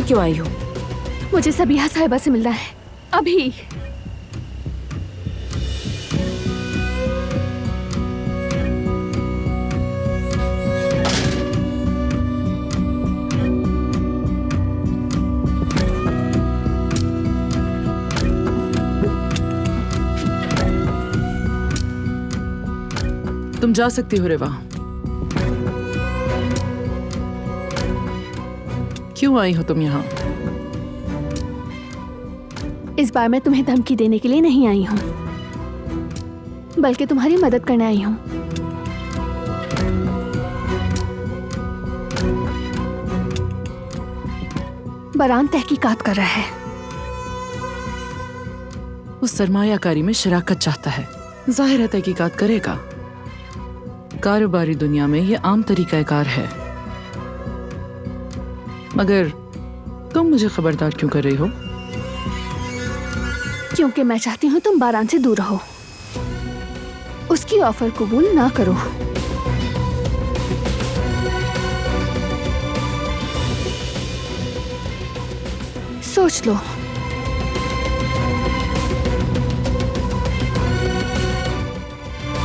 क्यों आई हो? मुझे सबीहा साहिबा से मिलना है अभी। तुम जा सकती हो रेवा। क्यों आई हो तुम यहाँ? इस बार मैं तुम्हें धमकी देने के लिए नहीं आई हूँ, बल्कि तुम्हारी मदद करने आई हूँ। बरान तहकीकात कर रहा है। उस सरमायाकारी में शराकत चाहता है, जाहिर है तहकीकात करेगा। कारोबारी दुनिया में ये आम तरीकाकार है। मगर तुम मुझे खबरदार क्यों कर रही हो? क्योंकि मैं चाहती हूँ तुम बारान से दूर रहो, उसकी ऑफर कबूल ना करो। सोच लो।